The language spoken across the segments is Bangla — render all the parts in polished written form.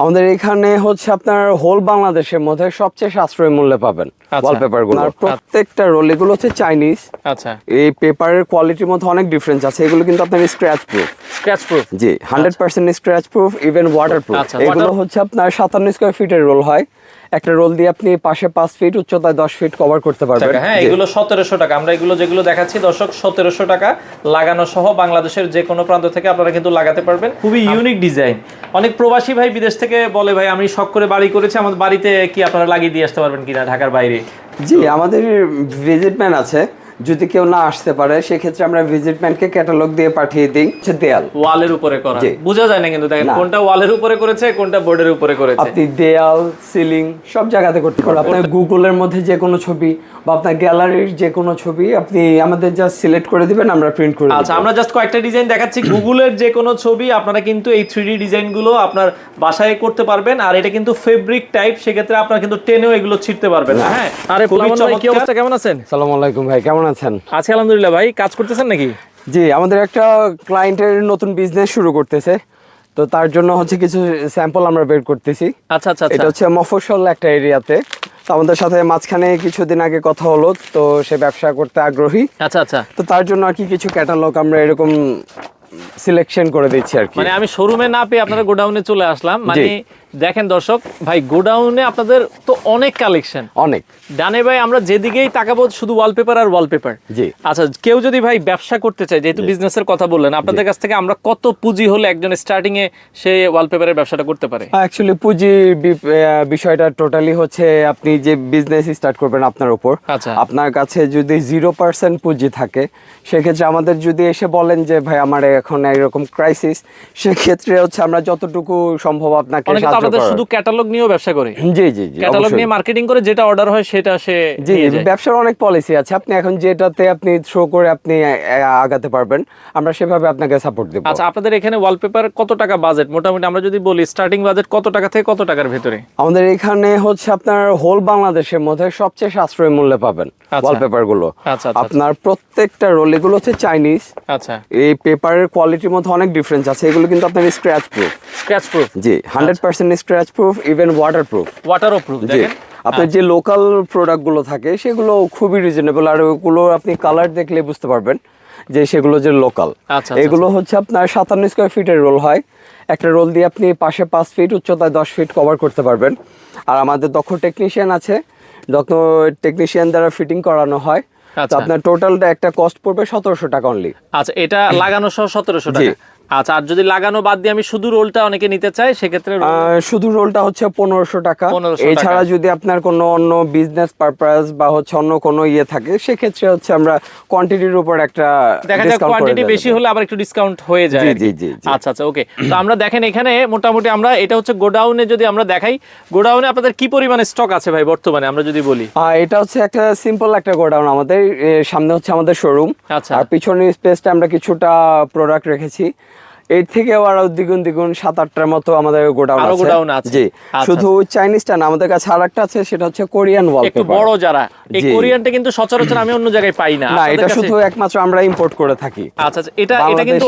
আমাদের এখানে হচ্ছে আপনার হোল বাংলাদেশের মধ্যে সবচেয়ে সাশ্রয়ী মূল্যে পাবেন ওয়ালপেপার গুলো। আর প্রত্যেকটা রোল এগুলো হচ্ছে চাইনিজ। আচ্ছা, এই পেপারের কোয়ালিটির মধ্যে অনেক ডিফারেন্স আছে। এগুলো কিন্তু আপনার স্ক্র্যাচ প্রুফ। Scratch proof? জি, 100% scratch proof, even water proof. এগুলো হচ্ছে আপনার 57 স্কয়ার ফিটের রোল হয়। একটা রোল দিয়ে আপনি পাশে 5 ফিট, উচ্চতায় 10 ফিট কভার করতে পারবেন। হ্যাঁ, এগুলো 1700 টাকা। আমরা এগুলো যেগুলো দেখাচ্ছি দর্শক 1700 টাকা লাগানো সহ বাংলাদেশের যে কোনো প্রান্ত থেকে আপনারা কিন্তু লাগাতে পারবেন। খুবই ইউনিক ডিজাইন। অনেক প্রবাসী ভাই বিদেশ থেকে বলে, ভাই আমি শখ করে বাড়ি করেছি, আমাদের বাড়িতে কি আপনারা লাগিয়ে দিয়ে আসতে পারবেন কিনা ঢাকার বাইরে? জি, আমাদের ভিজিট ম্যান আছে। যদি কেউ না আসতে পারে সেক্ষেত্রে আমরা ভিজিট ম্যানকে ক্যাটালগ দিয়ে পাঠিয়ে দিই। দেয়াল ওয়ালের উপরে করা বোঝা যায় না কিন্তু দেখেন কোনটা ওয়ালের উপরে করেছে কোনটা বোর্ডের উপরে করেছে। আপনি দেয়াল, সিলিং সব জায়গাতে করতে পারবেন। আপনার গুগলের মধ্যে যে কোনো ছবি বা আপনার গ্যালারির যে কোনো ছবি আপনি আমাদের জাস্ট সিলেক্ট করে দিবেন, আমরা প্রিন্ট করে দেব। আচ্ছা, আমরা জাস্ট কয়েকটা ডিজাইন দেখাচ্ছি। গুগলের যে কোনো ছবি আপনারা কিন্তু এই 3D ডিজাইনগুলো আপনার বাসায় করতে পারবেন। আর এটা কিন্তু ফেব্রিক টাইপ, সেক্ষেত্রে আপনারা কিন্তু টেনেও এগুলো ছিঁড়তে পারবেন না। হ্যাঁ, আরে কি অবস্থা, কেমন আছেন? আসসালামু আলাইকুম ভাই, কেমন আছেন? আছি আলহামদুলিল্লাহ। ভাই কাজ করতেছেন নাকি? জি, আমাদের একটা ক্লায়েন্টের নতুন বিজনেস শুরু করতেছে, তো তার জন্য হচ্ছে কিছু স্যাম্পল আমরা বের করতেছি। আচ্ছা আচ্ছা, এটা হচ্ছে মফস্বল একটা এরিয়াতে। তো আমাদের সাথে মাঝখানে কিছুদিন আগে কথা হলো, তো সে ব্যবসা করতে আগ্রহী। আচ্ছা আচ্ছা, তো তার জন্য আর কি কিছু ক্যাটালগ আমরা এরকম সিলেকশন করে দিচ্ছি আর কি। মানে আমি শোরুমে না পেয়ে আপনাদের গোডাউনে চলে আসলাম। মানে দেখেন দর্শক ভাই, গোডাউনে আপনাদের তো অনেক কালেকশন, অনেক। ডানে ভাই আমরা যেদিকেই তাকাবো শুধু ওয়ালপেপার আর ওয়ালপেপার। জি, আচ্ছা, কেউ যদি ভাই ব্যবসা করতে চায়, যেহেতু বিজনেসের কথা বললেন, আপনাদের কাছ থেকে আমরা কত পুঁজি হলে একজন স্টার্টিং এ সে ওয়ালপেপারের ব্যবসাটা করতে পারে? অ্যাকচুয়ালি পুঁজি বিষয়টা টোটালি হচ্ছে আপনি যে বিজনেস স্টার্ট করবেন আপনার উপর। আচ্ছা, আপনার কাছে যদি 0% পুঁজি থাকে সেক্ষেত্রে আমাদের যদি এসে বলেন যে ভাই আমার এখন এরকম ক্রাইসিস, সেক্ষেত্রে হচ্ছে আমরা যতটুকু সম্ভব আপনাকে সাহায্য করব। আপনাদের শুধু ক্যাটালগ নিয়েও ব্যবসা করে? জি জি জি, ক্যাটালগ নিয়ে মার্কেটিং করে যেটা অর্ডার হয় সেটা সে নিয়ে যায়। ব্যবসার অনেক পলিসি আছে, আপনি এখন যেটাতে আপনি থ্রো করে আপনি আগাতে পারবেন, আমরা সেভাবে আপনাকে সাপোর্ট দেব। আচ্ছা, আপনাদের এখানে ওয়ালপেপার কত টাকা বাজেট মোটামুটি আমরা যদি বলি, স্টার্টিং বাজেট কত টাকা থেকে কত টাকার ভিতরে? আমাদের এখানে হচ্ছে আপনার হোল বাংলাদেশের মধ্যে সবচেয়ে সাশ্রয়ী মূল্যে পাবেন ওয়ালপেপার গুলো। আপনার প্রত্যেকটা রোল এগুলো হচ্ছে চাইনিজ। আচ্ছা, এই পেপারের কোয়ালিটির মধ্যে অনেক ডিফারেন্স আছে। এগুলো কিন্তু আপনার স্ক্র্যাচ প্রুফ। Scratch proof? জি, 100% scratch proof, even water proof. ওয়াটারও প্রুফ দেখেন। আপনার যে লোকাল প্রোডাক্ট গুলো থাকে সেগুলো খুবই রিজনেবল, আর ওগুলো আপনি কালার দেখলে বুঝতে পারবেন যে সেগুলো যে লোকাল। এগুলো হচ্ছে আপনার 57 স্কয়ার ফিটের রোল হয়। একটা রোল দিয়ে আপনি পাশে 5 ফিট, উচ্চতায় 10 ফিট কভার করতে পারবেন। আর আমাদের দক্ষ টেকনিশিয়ান আছে, দক্ষ টেকনিশিয়ান দ্বারা ফিটিং করানো হয়। তো আপনার টোটালটা একটা কস্ট পড়বে 1700 টাকা অনলি। আচ্ছা, এটা লাগানো সহ 1700 টাকা? আচ্ছা, আর যদি লাগানো বাদ দিয়ে আমি শুধু রোলটা অনেকে নিতে চাই সেক্ষেত্রে? শুধু রোলটা হচ্ছে 1500 টাকা। এছাড়া যদি আপনার কোনো অন্য বিজনেস পারপাস বা হচ্ছে অন্য কোনো ইয়ে থাকে সেক্ষেত্রে হচ্ছে আমরা কোয়ান্টিটির উপর একটা দেখা যায়, কোয়ান্টিটি বেশি হলে আবার একটু ডিসকাউন্ট হয়ে যায়। জি জি জি। আচ্ছা আচ্ছা, ওকে। তো আমরা দেখেন এখানে মোটামুটি আমরা এটা হচ্ছে গোডাউনে, যদি আমরা দেখাই গোডাউনে আপনাদের কি পরিমাণে স্টক আছে ভাই বর্তমানে আমরা যদি বলি? এটা হচ্ছে একটা সিম্পল একটা গোডাউন আমাদের। সামনে হচ্ছে আমাদের শোরুম, আচ্ছা, আর পিছনের স্পেসটা আমরা কিছুটা প্রোডাক্ট রেখেছি। এর থেকে আরো দ্বিগুণ 7-8টার মতো আমাদের গোডাউন আছে। জি, শুধু চাইনিজটা না, আমাদের কাছে আরেকটা আছে, সেটা হচ্ছে কোরিয়ান ওয়ালপেপার। একটু বড় যারা, এই কোরিয়ানটা কিন্তু সচরাচর আমি অন্য জায়গায় পাই না। না, এটা শুধু একমাত্র আমরা ইম্পোর্ট করে থাকি। আচ্ছা, এটা কিন্তু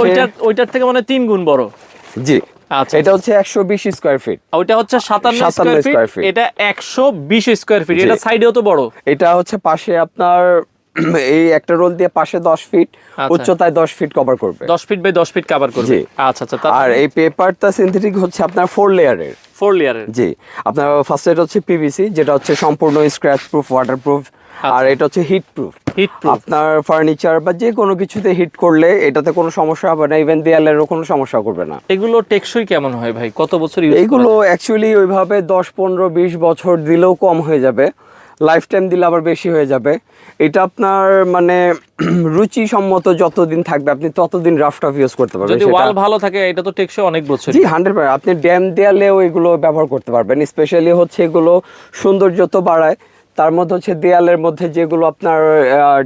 ওইটার থেকে মানে 3 গুণ বড়। জি, আচ্ছা, এটা হচ্ছে 120 স্কয়ার ফিট, ওইটা হচ্ছে 57 স্কয়ার ফিট, এটা 120 স্কয়ার ফিট। এটা সাইডেও তো বড়। এটা হচ্ছে পাশে আপনার এই একটা রোল দিয়ে পাশে 10 ফিট, উচ্চতায় 10 ফিট কভার করবে। 10 ফিট বাই 10 ফিট কভার করবে। আচ্ছা আচ্ছা। আর এই পেপারটা সিনথেটিক হচ্ছে আপনার 4 লেয়ারের। 4 লেয়ারের? জি, আপনার ফার্স্ট এটা হচ্ছে পিভিসি, যেটা হচ্ছে সম্পূর্ণ স্ক্র্যাচ প্রুফ, ওয়াটার প্রুফ। আর এটা হচ্ছে হিট প্রুফ। আপনার ফার্নিচার বা যে কোনো কিছুতে হিট করলে এটাতে কোনো সমস্যা হবে না, ইভেন দেয়ালেরও কোনো সমস্যা করবে না। এগুলো টেকসই কেমন হয় ভাই, কত বছর ইউজ? এগুলো অ্যাকচুয়ালি ওইভাবে 10, 15, 20 বছর দিলেও কম হয়ে যাবে, লাইফ টাইম দিলে আবার বেশি হয়ে যাবে। এটা আপনার মানে রুচি সম্মত, যতদিন থাকবে আপনি ততদিন রাফ ইউজ করতে পারবেন। যদি ওয়াল ভালো থাকে এটা তো টেকসই অনেক বছর। জি, 100%। আপনি ড্যাম দেয়ালেও এগুলো ব্যবহার করতে পারবেন। স্পেশালি হচ্ছে এগুলো সৌন্দর্য তো বাড়ায়, তার মধ্যে হচ্ছে দেয়ালের মধ্যে যেগুলো আপনার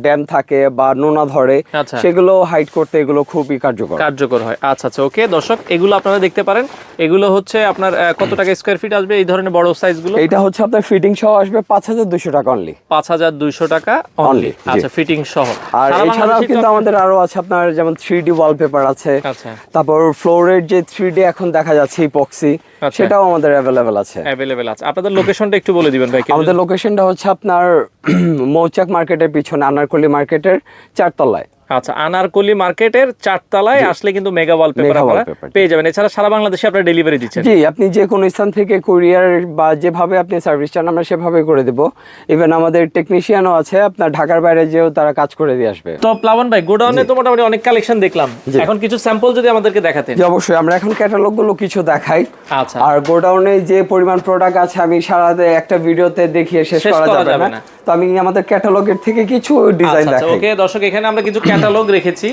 ড্যাম থাকে বা নোনা ধরে সেগুলো হাইড করতে এগুলো খুবই কার্যকর হয়। আচ্ছা আচ্ছা, ওকে দর্শক, এগুলো আপনারা দেখতে পারেন। এগুলো হচ্ছে আপনার কত টাকা স্কয়ার ফিট আসবে এই ধরনের বড় সাইজগুলো? এটা হচ্ছে আপনার ফিটিং সহ আসবে 5200 টাকা অনলি। 5200 টাকা অনলি। আচ্ছা, ফিটিং সহ। আর এছাড়াও কিন্তু আমাদের আরো আছে আপনার, যেমন 3D ওয়ালপেপার আছে। আচ্ছা, তারপর ফ্লোরের যে 3D এখন দেখা যাচ্ছে ইপক্সি, সেটাও আমাদের অ্যাভেলেবেল আছে। আপনাদের লোকেশনটা একটু বলে দিবেন ভাই। আমাদের লোকেশনটা হচ্ছে আপনার মৌচাক মার্কেটের পিছনে, আনারকলি মার্কেটের 4 তলায়। আচ্ছা, আনারকলি মার্কেটের 4 তলায় আসলে কিন্তু মেগা ওয়ালপেপার আপনারা পেয়ে যাবেন। এছাড়া সারা বাংলাদেশে আপনারা ডেলিভারি দিচ্ছেন? জি, আপনি যে কোনো স্থান থেকে কুরিয়ার বা যেভাবে আপনি সার্ভিস চান আমরা সেভাবে করে দেব। ইভেন আমাদের টেকনিশিয়ানও আছে, আপনার ঢাকার বাইরে যেও তারা কাজ করে দিয়ে আসবে। তো প্লাবন ভাই, গোডাউনে তো মোটামুটি অনেক কালেকশন দেখলাম, এখন কিছু স্যাম্পল যদি আমাদেরকে দেখাতেন। জি অবশ্যই, আমরা এখন ক্যাটালগ গুলো কিছু দেখাই। আচ্ছা, আর গোডাউনে যে পরিমাণ প্রোডাক্ট আছে আমি সারা একটা ভিডিওতে দেখিয়ে শেষ করা যাবে না, তো আমি আমাদের ক্যাটালগের থেকে কিছু ডিজাইন দেখাই। ওকে দর্শক, এখানে আমরা কিছু ক্যাটালগ রেখেছি,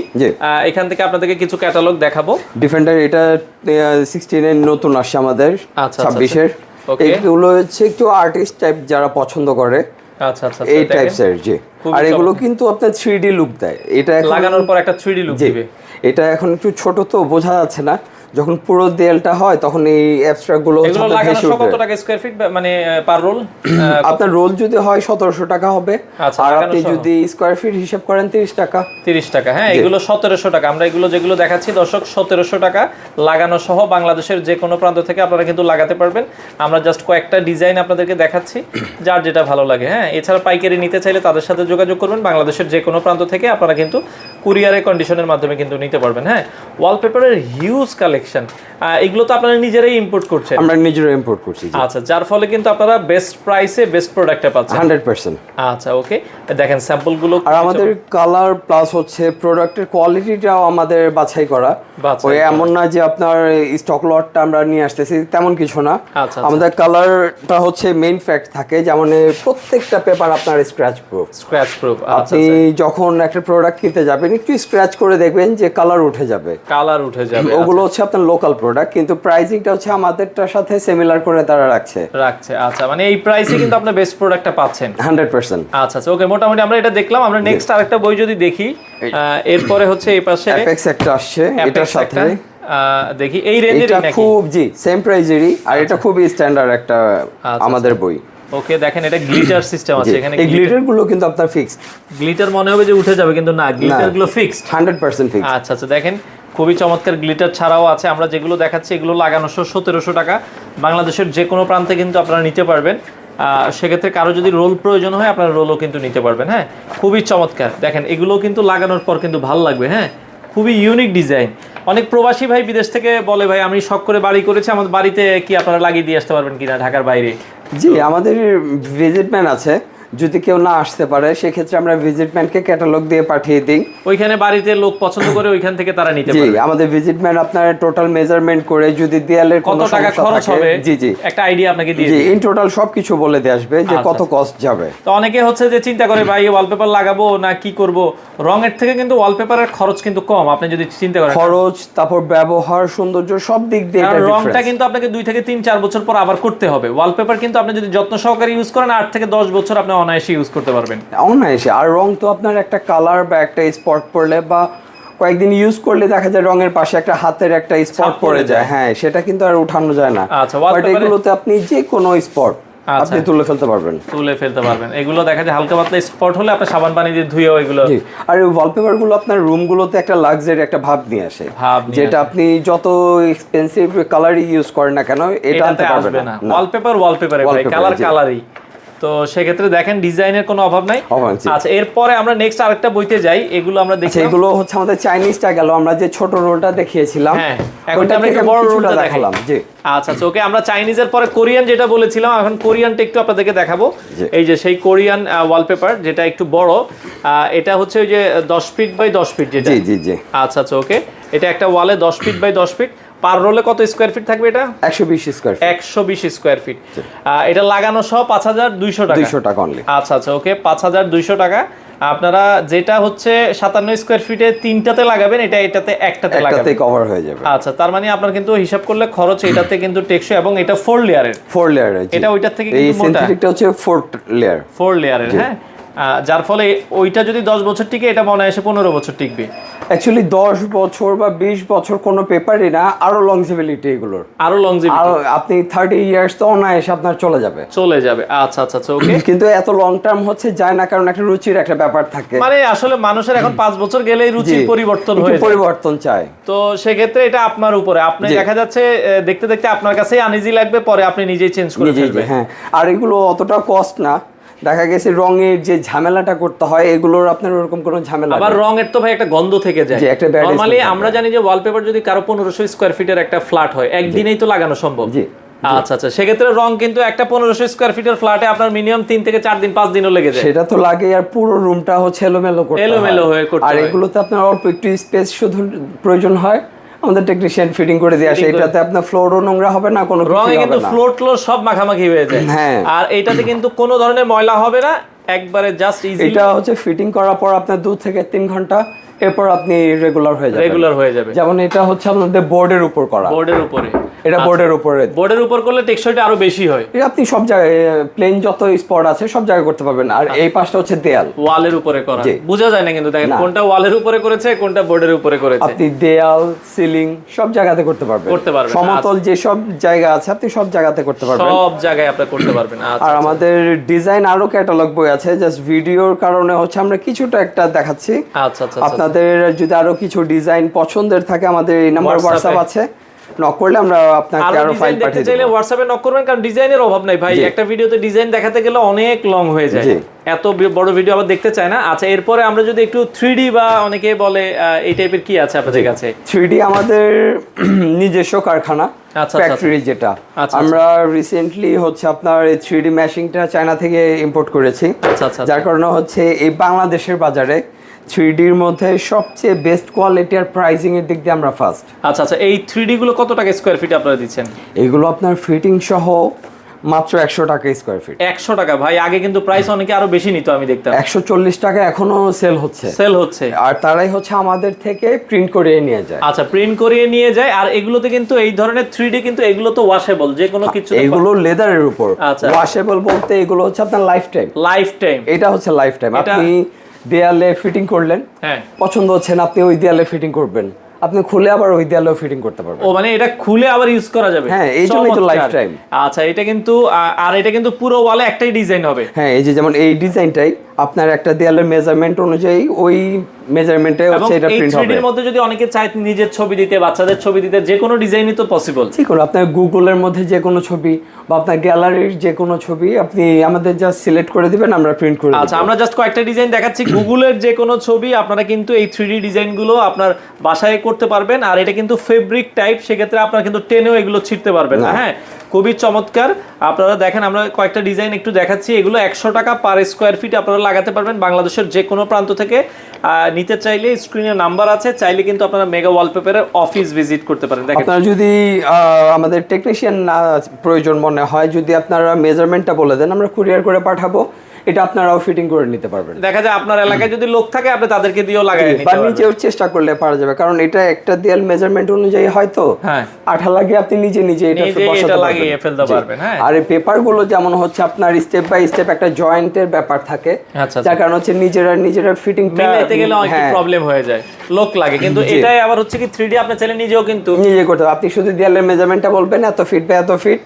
এখান থেকে আপনাদেরকে কিছু ক্যাটালগ দেখাবো। ডিফেন্ডার এটা 16 এর নতুন আসছে আমাদের, 26 এর। এগুলো হচ্ছে একটু আর্টিস্ট টাইপ যারা পছন্দ করে। আচ্ছা আচ্ছা, এই টাইপসের। জি, আর এগুলো কিন্তু আপনার 3D লুক দেয়। এটা লাগানোর পর একটা 3D লুক দিবে। এটা এখন একটু ছোট তো বোঝা যাচ্ছে না, যখন পুরো দেয়ালটা হয় তখন এই অ্যাবস্ট্রাক্ট গুলো এগুলো লাগানো সহ কত টাকা স্কয়ার ফিট মানে পার রোল? আপনার রোল যদি হয় 1700 টাকা হবে, আর আপনি যদি স্কয়ার ফিট হিসাব করেন 30 টাকা। 30 টাকা, হ্যাঁ। এগুলো 1700 টাকা। আমরা এগুলো যেগুলো দেখাচ্ছি দর্শক 1700 টাকা লাগানো সহ বাংলাদেশের যে কোনো প্রান্ত থেকে আপনারা কিন্তু লাগাতে পারবেন। আমরা জাস্ট কয়েকটা ডিজাইন আপনাদেরকে দেখাচ্ছি, যার যেটা ভালো লাগে। হ্যাঁ, এছাড়া পাইকারি নিতে চাইলে তাদের সাথে যোগাযোগ করবেন। বাংলাদেশের যে কোনো প্রান্ত থেকে আপনারা কিন্তু কুরিয়ারের কন্ডিশনের মাধ্যমে কিন্তু নিতে পারবেন। হ্যাঁ, ওয়ালপেপারের হিউজ কালেকশন, এগুলো তো আপনারা নিজেরাই ইম্পোর্ট করছেন? আমরা নিজেরা ইম্পোর্ট করছি। আচ্ছা, যার ফলে কিন্তু আপনারা বেস্ট প্রাইসে বেস্ট প্রোডাক্টটা পাচ্ছেন 100%। আচ্ছা, ওকে, দেখেন স্যাম্পল গুলো। আর আমাদের কালার প্লাস হচ্ছে প্রোডাক্টের কোয়ালিটিটাও আমাদের বাছাই করা। ওই এমন না যে আপনার স্টক লটটা আমরা নিয়ে আসতেছি, তেমন কিছু না। আমাদের কালারটা হচ্ছে মেইন ফ্যাক্ট থাকে, যেমন প্রত্যেকটা পেপার আপনার স্ক্র্যাচ প্রুফ। আপনি যখন একটা প্রোডাক্ট কিনতে যাবেন একটু স্ক্র্যাচ করে দেখবেন যে কালার উঠে যাবে। ওগুলো হচ্ছে আপনার লোকাল প্রোডাক্ট, কিন্তু প্রাইসিংটা হচ্ছে আমাদেরটার সাথে সিমিলার করে তারা রাখছে। আচ্ছা, মানে এই প্রাইসে কিন্তু আপনি বেস্ট প্রোডাক্টটা পাচ্ছেন 100%। আচ্ছা, ওকে, মোটামুটি আমরা এটা দেখলাম। আমরা নেক্সট আরেকটা বই যদি দেখি, এরপরে হচ্ছে এই পাশে অ্যাপেক্স একটা আসছে, এটার সাথে দেখি এই রেঞ্জের নাকি? খুব জি সেম প্রাইজেরই, আর এটা খুবই স্ট্যান্ডার্ড একটা আমাদের বই। ওকে, দেখেন এটা গ্লিটার সিস্টেম আছে এখানে। এই গ্লিটার গুলো কিন্তু আপনার ফিক্সড। গ্লিটার মনে হবে যে উঠে যাবে, কিন্তু না, গ্লিটার গুলো ফিক্সড, 100% ফিক্সড। আচ্ছা, দেখেন খুবই চমৎকার গ্লিটার ছাড়াও আছে। আমরা যেগুলো দেখাচ্ছি এগুলো লাগানো 1700 টাকা। বাংলাদেশের যে কোনো প্রান্তে কিন্তু আপনারা নিতে পারবেন। সেক্ষেত্রে কারো যদি রোল প্রয়োজন হয় আপনারা রোলও কিন্তু নিতে পারবেন। হ্যাঁ, খুবই চমৎকার। দেখেন এগুলো কিন্তু লাগানোর পর কিন্তু ভালো লাগবে। হ্যাঁ, খুবই ইউনিক ডিজাইন। অনেক প্রবাসী ভাই বিদেশ থেকে বলে, ভাই আমি শখ করে বাড়ি করেছি, আমাদের বাড়িতে কি আপনারা লাগিয়ে দিয়ে আসতে পারবেন কিনা ঢাকার বাইরে? জি, আমাদের ভিজিট ম্যান আছে, যদি কেউ না আসতে পারে সেক্ষেত্রে আমরা ভিজিট ম্যানকে ক্যাটালগ দিয়ে পাঠিয়ে দিই। ওইখানে বাড়িতে লোক পছন্দ করে ওইখান থেকে তারা নিতে পারবে। জি, আমাদের ভিজিট ম্যান আপনার টোটাল মেজারমেন্ট করে যদি দেয়ালের কত টাকা খরচ হবে, জি একটা আইডিয়া আপনাকে দিয়ে দিই। ইন টোটাল সবকিছু বলে দিয়ে আসবে যে কত কস্ট যাবে। তো অনেকে হচ্ছে যে চিন্তা করে ভাই ওয়ালপেপার লাগাবো না কি করব, রঙের থেকে কিন্তু ওয়ালপেপারের খরচ কিন্তু কম। আপনি যদি চিন্তা করেন খরচ, তারপর ব্যবহার, সৌন্দর্য সব দিক দিয়ে এটা ডিফারেন্স। রংটা কিন্তু আপনাকে 2 থেকে 3-4 বছর পর আবার করতে হবে। ওয়ালপেপার কিন্তু আপনি যদি যত্ন সহকারে ইউজ করেন 8 থেকে 10 বছর আপনি অনায়াসে ইউজ করতে পারবেন। অনায়াসে। আর রং তো আপনার একটা কালার বা একটা স্পট পড়লে বা কয়েকদিন ইউজ করলে দেখা যায় রঙের পাশে একটা হাতের একটা স্পট পড়ে যায়। হ্যাঁ, সেটা কিন্তু আর উঠানো যায় না। আচ্ছা, বাট এগুলোতে আপনি যে কোনো স্পট আপনি তুলে ফেলতে পারবেন। এগুলো দেখা যায় হালকা পাতলা স্পট হলে আপনি সাবান পানি দিয়ে ধুয়ে এগুলো। আর ওয়ালপেপার গুলো আপনার রুম গুলোতে একটা লাক্সারি একটা ভাব নিয়ে আসে, যেটা আপনি যত এক্সপেন্সিভ কালারই ইউজ করেন না কেন এটা আনতে পারবেন না। ওয়ালপেপারে ভাই কালারই। তো সেক্ষেত্রে দেখেন ডিজাইনের কোনো অভাব নাই। আচ্ছা, এরপরে আমরা নেক্সট আরেকটা বইতে যাই। এগুলো আমরা দেখি, এগুলো হচ্ছে আমাদের চাইনিজটা গেল। আমরা যে ছোট রোলটা দেখিয়েছিলাম, হ্যাঁ, এখন আমরা একটু বড় রোলটা দেখালাম। জি, আচ্ছা, ওকে, আমরা চাইনিজের পরে কোরিয়ান যেটা বলেছিলাম, এখন কোরিয়ানটা একটু আপনাদেরকে দেখাবো। এই যে সেই কোরিয়ান ওয়ালপেপার যেটা একটু বড়, এটা হচ্ছে ওই যে 10 ফিট বাই 10 ফিট যেটা। জি। আচ্ছা, ওকে, এটা একটা ওয়ালে 10 ফিট বাই 10 ফিট। পার রোলে কত স্কয়ার ফিট থাকবে এটা? 120 স্কয়ার ফিট। এটা লাগানো সহ 5200 টাকা। 200 টাকা অনলি। আচ্ছা, ওকে, 5200 টাকা আপনারা যেটা হচ্ছে 57 স্কয়ার ফিটে 3টাতে লাগাবেন, এটা এটাতে একটাতে লাগাবেন, একটাতে কভার হয়ে যাবে। আচ্ছা, তার মানে আপনার কিন্তু হিসাব করলে খরচ এটাতে কিন্তু টেকসই, এবং এটা 4 লেয়ারের। 4 লেয়ারের, এটা ওইটার থেকে এই কিন্তু মোটা। সিনথেটিকটা হচ্ছে 4 লেয়ার। 4 লেয়ারের, হ্যাঁ। যার ফলে ওইটা যদি 10 বছর টিকে, এটা মনে হয় 15 বছর টিকবে। অ্যাকচুয়ালি 10 বছর বা 20 বছর কোনো পেপারই না, আরো লংজিবিলিটি এগুলোর, আরো লংজিভিটি, আর আপনি 30 ইয়ার্স তো অনায়াসে আপনার চলে যাবে। আচ্ছা আচ্ছা আচ্ছা, ওকে। কিন্তু এত লং টার্ম হচ্ছে যায় না, কারণ একটা রুচির একটা ব্যাপার থাকে, মানে আসলে মানুষের এখন 5 বছর গেলেই রুচির পরিবর্তন হয়ে যায়, পরিবর্তন চায়। তো সেক্ষেত্রে এটা আপনার উপরে, আপনি দেখা যাচ্ছে দেখতে দেখতে আপনার কাছেই আনইজি লাগবে, পরে আপনি নিজেই চেঞ্জ করে ফেলবেন। হ্যাঁ, আর এগুলো অতটা কস্ট না, দেখা গেছে রঙের যে ঝামেলাটা করতে হয় এগুলোর আপনার ওরকম কোনো ঝামেলা আবার রঙের তো ভাই একটা গন্ধ থেকে যায়। নরমালি আমরা জানি যে ওয়ালপেপার যদি কারো 1500 স্কয়ার ফিটের একটা ফ্ল্যাট হয়, একদিনেই তো লাগানো সম্ভব। জি, আচ্ছা আচ্ছা, সেক্ষেত্রে রং কিন্তু একটা 1500 স্কয়ার ফিটের ফ্ল্যাটে আপনার মিনিমাম 3 থেকে 4 দিন 5 দিনও লেগে যায়। সেটা তো লাগে, আর পুরো রুমটা হচ্ছে এলোমেলো হয়ে করতে হয়। আর এগুলোতে আপনার অল্প একটু স্পেস শুধু প্রয়োজন হয়, আমাদের টেকনিশিয়ান ফিটিং করে দিয়ে আসে। এটাতে আপনার ফ্লোরও নোংরা হবে না, কোনো কিছু হবে না, কিন্তু ফ্লোর সব মাখামাখি হয়ে যায়। হ্যাঁ, আর এইটাতে কিন্তু কোনো ধরনের ময়লা হবে না, একবারে জাস্ট ইজি। এটা হচ্ছে ফিটিং করার পর আপনার 2 থেকে 3 ঘন্টা, এরপর আপনি রেগুলার হয়ে যাবে। যেমন এটা হচ্ছে আপনাদের বোর্ডের উপর করা, বোর্ডের উপরে, এটা বোর্ডের উপর করলে টেকসইটা আরো বেশি হয়। এটা আপনি সব জায়গায় প্লেন যত স্পট আছে সব জায়গায় করতে পারবেন। আর এই পাশটা হচ্ছে দেয়াল, ওয়ালের উপরে করা, বোঝা যায় না কিন্তু দেখেন কোনটা ওয়ালের উপরে করেছে, কোনটা বোর্ডের উপরে করেছে। আপনি দেয়াল, সিলিং সব জায়গাতে করতে পারবেন। সমতল যে সব জায়গা আছে আপনি সব জায়গাতে করতে পারবেন, সব জায়গায় আপনি করতে পারবেন। আর আমাদের ডিজাইন আরো ক্যাটালগ বই আছে, জাস্ট ভিডিওর কারণে হচ্ছে আমরা কিছুটা একটা দেখাচ্ছি। আচ্ছা আচ্ছা, আপনাদের যদি আরো কিছু ডিজাইন পছন্দের থাকে, আমাদের এই নাম্বার হোয়াটসঅ্যাপ আছে, নক করলে আমরা আপনাকে আরো ফাইল পাঠিয়ে দেব। চাইলে হোয়াটসঅ্যাপে নক করবেন, কারণ ডিজাইনের অভাব নাই ভাই। একটা ভিডিওতে ডিজাইন দেখাতে গেলে অনেক লং হয়ে যায়, এত বড় ভিডিও আবার দেখতে চায় না। আচ্ছা, এরপরে আমরা যদি একটু 3D বা অনেকে বলে এই টাইপের কি আছে আপনাদের কাছে? 3D আমাদের নিজস্ব কারখানা, ফ্যাক্টরি যেটা আমরা রিসেন্টলি হচ্ছে আপনার এই 3D মেশিনটা চায়না থেকে ইম্পোর্ট করেছি। যার কারণে হচ্ছে এই বাংলাদেশের বাজারে 3D এর মধ্যে সবচেয়ে বেস্ট কোয়ালিটি আর প্রাইসিং এর দিক দিয়ে আমরা ফার্স্ট। আচ্ছা আচ্ছা, এই 3D গুলো কত টাকা স্কয়ার ফিট আপনারা দিচ্ছেন? এগুলো আপনার ফিটিং সহ মাত্র 100 টাকা স্কয়ার ফিট। 100 টাকা ভাই, আগে কিন্তু প্রাইস অনেকে আরো বেশি নিত, আমি দেখতাম 140 টাকা এখনো সেল হচ্ছে, আর তারাই হচ্ছে আমাদের থেকে প্রিন্ট করিয়ে নিয়ে যায়। আচ্ছা, প্রিন্ট করিয়ে নিয়ে যায়। আর এগুলোতে কিন্তু এই ধরনের 3D কিন্তু এগুলো তো ওয়াশেবল, যে কোনো কিছু, এগুলো লেদারের উপর। ওয়াশেবল বলতে এগুলো হচ্ছে আপনার লাইফ টাইম, এটা হচ্ছে লাইফ টাইম। আপনি দেয়ালে ফিটিং করলেন, পছন্দ হচ্ছে না, আপনি ওই দেয়ালে ফিটিং করবেন, আপনি খুলে আবার ওই দেয়ালেও ফিটিং করতে পারবেন। ও মানে এটা খুলে আবার ইউজ করা যাবে? হ্যাঁ, এই জন্যই তো লাইফ টাইম। আচ্ছা, এটা কিন্তু আর এটা কিন্তু পুরো ওয়ালে একটাই ডিজাইন হবে? হ্যাঁ, এই যে যেমন এই ডিজাইনটাই আপনার একটা দেয়ালের মেজারমেন্ট অনুযায়ী ওই মেজারমেন্টে হচ্ছে এটা প্রিন্ট হবে। এই 3D এর মধ্যে যদি অনেকে চায় নিজের ছবি দিতে, বাচ্চাদের ছবি দিতে, যে কোনো ডিজাইনই তো পসিবল। ঠিক আছে, আপনার গুগলের মধ্যে যে কোনো ছবি বা আপনার গ্যালারির যে কোনো ছবি আপনি আমাদের জাস্ট সিলেক্ট করে দিবেন, আমরা প্রিন্ট করে দেব। আচ্ছা, আমরা জাস্ট কয়েকটা ডিজাইন দেখাচ্ছি। গুগলের যে কোনো ছবি আপনারা কিন্তু এই 3D ডিজাইনগুলো আপনার বাসায় করতে পারবেন। আর এটা কিন্তু ফেব্রিক টাইপ, সেক্ষেত্রে আপনারা কিন্তু টেনেও এগুলো ছিঁড়তে পারবেন না। হ্যাঁ, খুবই চমৎকার। আপনারা দেখেন, আমরা কয়েকটা ডিজাইন একটু দেখাচ্ছি। এগুলো 100 টাকা পার স্কয়ার ফিট আপনারা লাগাতে পারবেন বাংলাদেশের যে কোনো প্রান্ত থেকে। নিতে চাইলে স্ক্রিনে নাম্বার আছে, চাইলে কিন্তু আপনারা মেগা ওয়ালপেপারের অফিস ভিজিট করতে পারেন। দেখেন, আপনারা যদি আমাদের টেকনিশিয়ান প্রয়োজন মনে হয়, যদি আপনারা মেজারমেন্টটা বলে দেন, আমরা কুরিয়ার করে পাঠাবো, এটা আপনারাও ফিটিং করে নিতে পারবেন। দেখা যায় আপনার এলাকায় যদি লোক থাকে, আপনি তাদেরকে দিয়েও লাগাই নিতে পারবেন, বা নিজেও চেষ্টা করলে পারা যাবে, কারণ এটা একটা দেয়াল মেজারমেন্ট অনুযায়ী হয়তো আঠা লাগিয়ে আপনি নিজে এটা লাগিয়ে ফেলতে পারবেন। হ্যাঁ, আর এই পেপারগুলো যেমন হচ্ছে আপনার স্টেপ বাই স্টেপ একটা জয়েন্টের ব্যাপার থাকে, যার কারণে হচ্ছে নিজেরা ফিটিং মিলাইতে গেলে অনেক প্রবলেম হয়ে যায়, লোক লাগে। কিন্তু এটাই আবার হচ্ছে কি 3D আপনি চাইলে নিজে করতে পারবেন। আপনি শুধু দেয়ালের মেজারমেন্টটা বলবেন, এত ফিট বা এত ফিট,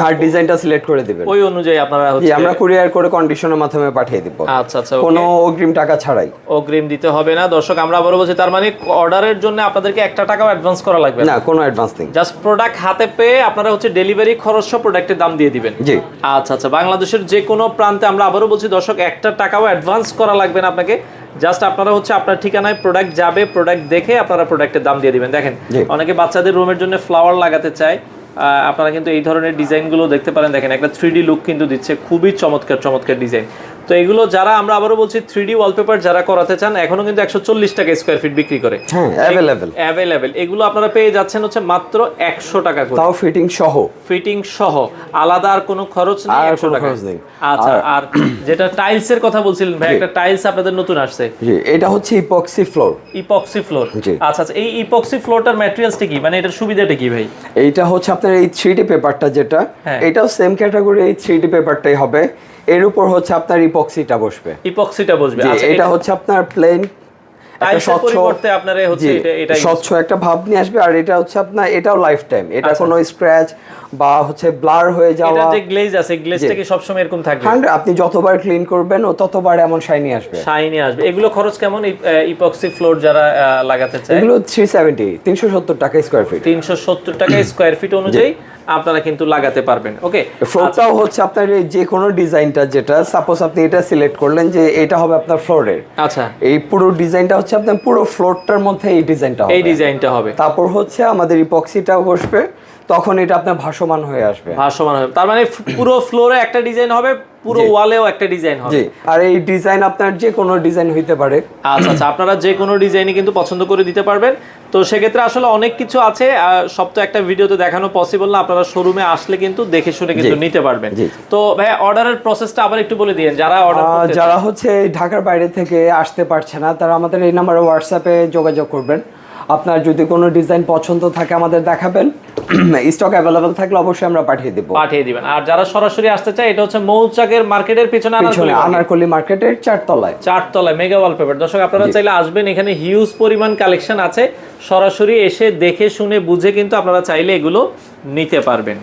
আর ডিজাইনটা সিলেক্ট করে দিবেন, ওই অনুযায়ী আপনারা হচ্ছে আমরা কুরিয়ার করে কন্ডিশনের মাধ্যমে পাঠিয়ে দিব। আচ্ছা আচ্ছা, কোনো অগ্রিম টাকা ছাড়াই। অগ্রিম দিতে হবে না। দর্শক, আমরা আবারো বলছি, তার মানে অর্ডারের জন্য আপনাদেরকে 1 টাকাও অ্যাডভান্স করা লাগবে না, কোনো অ্যাডভান্স নেই। জাস্ট প্রোডাক্ট হাতে পেয়ে আপনারা হচ্ছে ডেলিভারি খরচ সহ প্রোডাক্টের দাম দিয়ে দিবেন। জি, আচ্ছা আচ্ছা, বাংলাদেশের যে কোনো প্রান্তে, আমরা আবারো বলছি দর্শক, 1 টাকাও অ্যাডভান্স করা লাগবে না আপনাকে। জাস্ট আপনারা হচ্ছে আপনার ঠিকানায় প্রোডাক্ট যাবে, প্রোডাক্ট দেখে আপনারা প্রোডাক্টের দাম দিয়ে দিবেন। দেখেন, অনেকে বাচ্চাদের রুমের জন্য ফ্লাওয়ার লাগাতে চায়, আপনারা কিন্তু এই ধরনের ডিজাইনগুলো দেখতে পারেন। দেখেন, একটা 3D লুক কিন্তু দিচ্ছে, খুবই চমৎকার ডিজাইন। তো এগুলো যারা আমরা আবারও বলছি 3D ওয়ালপেপার যারা করাতে চান এখনো কিন্তু 140 টাকা স্কয়ার ফিট বিক্রি করে। হ্যাঁ, অ্যাভেলেবল। এগুলো আপনারা পেয়ে যাচ্ছেন হচ্ছে মাত্র 100 টাকা করে, তাও ফিটিং সহ, আলাদা আর কোনো খরচ নেই, 100 টাকা। আচ্ছা, আর যেটা টাইলসের কথা বলছিলেন ভাই, একটা টাইলস আপনাদের নতুন আসছে, জি, এটা হচ্ছে ইপক্সি ফ্লোর। আচ্ছা, এই ইপক্সি ফ্লোরটার ম্যাটেরিয়ালসটা কি, মানে এটার সুবিধাটা কি ভাই? এইটা হচ্ছে আপনার এই 3D পেপারটা যেটা, এটাও সেম ক্যাটাগরি, এই 3D পেপারটাই হবে, এর উপর হচ্ছে আপনার ইপক্সিটা বসবে। আচ্ছা, এটা হচ্ছে আপনার প্লেন স্বচ্ছ একটা ভাব নিয়ে আসবে, আর এটা হচ্ছে আপনার এটাও লাইফ টাইম, এটা কোনো স্ক্র্যাচ বা হচ্ছে ব্লার হয়ে যাওয়া, এটা যে গ্লেজ আছে, গ্লেজটা কি সব সময় এরকম থাকবে? আপনি যতবার ক্লিন করবেন ও ততবার এমন শাইনি আসবে। এগুলো খরচ কেমন ইপক্সি ফ্লোর যারা লাগাতে চায়? এগুলো 370 টাকা স্কয়ার ফিট, 370 টাকা স্কয়ার ফিট অনুযায়ী আপনারা কিন্তু লাগাতে পারবেন। ওকে, ফ্লোরটাও হচ্ছে আপনার যে কোনো ডিজাইনটা, যেটা সাপোজ আপনি এটা সিলেক্ট করলেন যে এটা হবে আপনার ফ্লোরের, আচ্ছা, এই পুরো ডিজাইনটা হচ্ছে আপনার পুরো ফ্লোরটার মধ্যে এই ডিজাইনটা হবে। তারপর হচ্ছে আমাদের ইপক্সিটাও বসবে, তখন এটা আপনার ভাসমান হয়ে আসবে। তার মানে পুরো ফ্লোরে একটা ডিজাইন হবে, পুরো ওয়ালেও একটা ডিজাইন হবে। জি, আর এই ডিজাইন আপনার যে কোনো ডিজাইন হইতে পারে। আচ্ছা, আপনারা যে কোনো ডিজাইনই কিন্তু পছন্দ করে দিতে পারবেন। তো সেক্ষেত্রে আসলে অনেক কিছু আছে, সব তো একটা ভিডিওতে দেখানো পসিবল না, আপনারা শোরুমে আসলে কিন্তু দেখে শুনে কিন্তু নিতে পারবেন। তো ভাই, অর্ডারের প্রসেসটা আবার একটু বলে দিয়েন, যারা হচ্ছে ঢাকার বাইরে থেকে আসতে পারছে না, তারা আমাদের এই নাম্বারে হোয়াটসঅ্যাপে যোগাযোগ করবেন। আপনার যদি কোনো ডিজাইন পছন্দ থাকে আমাদের দেখাবেন, স্টক অ্যাভেলেবল থাকলে অবশ্যই আমরা পাঠিয়ে দিবেন। আর যারা সরাসরি আসতে চায়, এটা হচ্ছে মৌচাকের মার্কেটের পিছনে আনারকলি মার্কেটের 4 তলায় মেগা ওয়ালপেপার। দর্শক, আপনারা চাইলে আসবেন, এখানে হিউজ পরিমাণ কালেকশন আছে, সরাসরি এসে দেখে শুনে বুঝে কিন্তু আপনারা চাইলে এগুলো নিতে পারবেন।